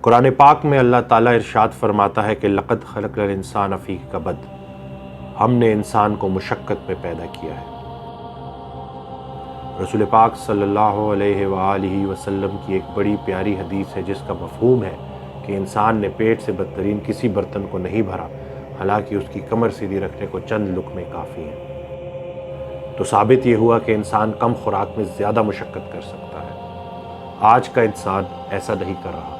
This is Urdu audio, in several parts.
قرآن پاک میں اللہ تعالیٰ ارشاد فرماتا ہے کہ لقد خلقنا الانسان فی کبد، ہم نے انسان کو مشقت میں پیدا کیا ہے۔ رسول پاک صلی اللہ علیہ وآلہ وسلم کی ایک بڑی پیاری حدیث ہے جس کا مفہوم ہے کہ انسان نے پیٹ سے بدترین کسی برتن کو نہیں بھرا، حالانکہ اس کی کمر سیدھی رکھنے کو چند لقمے کافی ہیں۔ تو ثابت یہ ہوا کہ انسان کم خوراک میں زیادہ مشقت کر سکتا ہے۔ آج کا انسان ایسا نہیں کر رہا،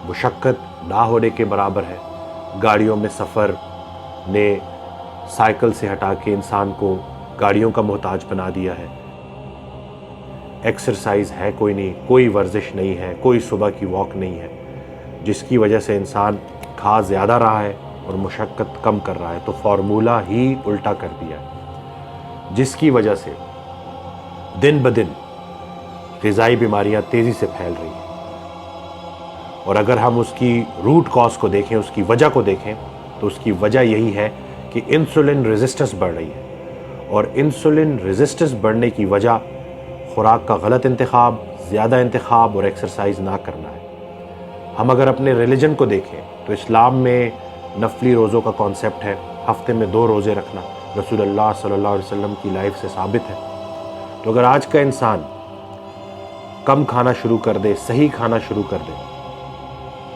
مشقت نہ ہونے کے برابر ہے۔ گاڑیوں میں سفر نے سائیکل سے ہٹا کے انسان کو گاڑیوں کا محتاج بنا دیا ہے۔ ایکسرسائز ہے کوئی نہیں، کوئی ورزش نہیں ہے، کوئی صبح کی واک نہیں ہے، جس کی وجہ سے انسان کھا زیادہ رہا ہے اور مشقت کم کر رہا ہے۔ تو فارمولہ ہی الٹا کر دیا ہے، جس کی وجہ سے دن بدن غذائی بیماریاں تیزی سے پھیل رہی ہیں۔ اور اگر ہم اس کی روٹ کاز کو دیکھیں، اس کی وجہ کو دیکھیں، تو اس کی وجہ یہی ہے کہ انسولن ریزسٹنس بڑھ رہی ہے، اور انسولن ریزسٹنس بڑھنے کی وجہ خوراک کا غلط انتخاب، زیادہ انتخاب اور ایکسرسائز نہ کرنا ہے۔ ہم اگر اپنے ریلیجن کو دیکھیں تو اسلام میں نفلی روزوں کا کانسیپٹ ہے، ہفتے میں 2 روزے رکھنا، رسول اللہ صلی اللہ علیہ وسلم کی لائف سے ثابت ہے۔ تو اگر آج کا انسان کم کھانا شروع کر دے، صحیح کھانا شروع کر دے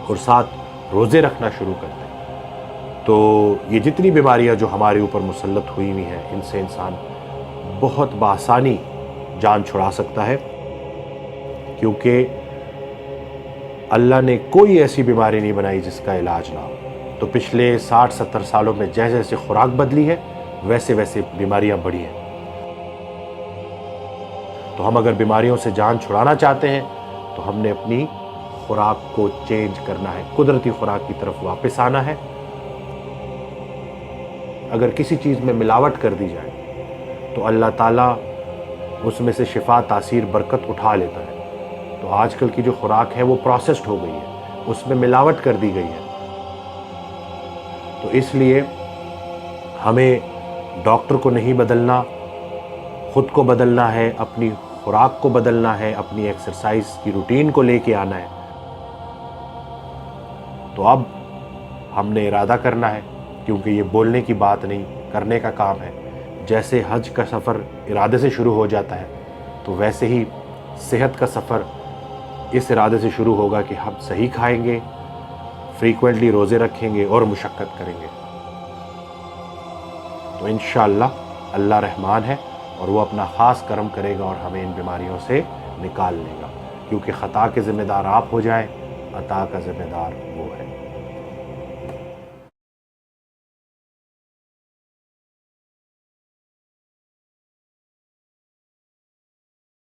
اور ساتھ روزے رکھنا شروع کر دے، تو یہ جتنی بیماریاں جو ہمارے اوپر مسلط ہوئی ہیں، ان سے انسان بہت بآسانی جان چھڑا سکتا ہے، کیونکہ اللہ نے کوئی ایسی بیماری نہیں بنائی جس کا علاج نہ ہو۔ تو پچھلے 60-70 سالوں میں جیسے جیسے خوراک بدلی ہے، ویسے ویسے بیماریاں بڑھی ہیں۔ تو ہم اگر بیماریوں سے جان چھڑانا چاہتے ہیں تو ہم نے اپنی خوراک کو چینج کرنا ہے، قدرتی خوراک کی طرف واپس آنا ہے۔ اگر کسی چیز میں ملاوٹ کر دی جائے تو اللہ تعالیٰ اس میں سے شفا، تاثیر، برکت اٹھا لیتا ہے۔ تو آج کل کی جو خوراک ہے وہ پروسیسڈ ہو گئی ہے، اس میں ملاوٹ کر دی گئی ہے۔ تو اس لیے ہمیں ڈاکٹر کو نہیں بدلنا، خود کو بدلنا ہے، اپنی خوراک کو بدلنا ہے، اپنی ایکسرسائز کی روٹین کو لے کے آنا ہے۔ تو اب ہم نے ارادہ کرنا ہے، کیونکہ یہ بولنے کی بات نہیں، کرنے کا کام ہے۔ جیسے حج کا سفر ارادے سے شروع ہو جاتا ہے، تو ویسے ہی صحت کا سفر اس ارادے سے شروع ہوگا کہ ہم صحیح کھائیں گے، فریکوینٹلی روزے رکھیں گے اور مشقت کریں گے۔ تو انشاءاللہ اللہ رحمان ہے اور وہ اپنا خاص کرم کرے گا اور ہمیں ان بیماریوں سے نکال لے گا، کیونکہ خطا کے ذمہ دار آپ ہو جائیں، عطا کا ذمہ دار وہ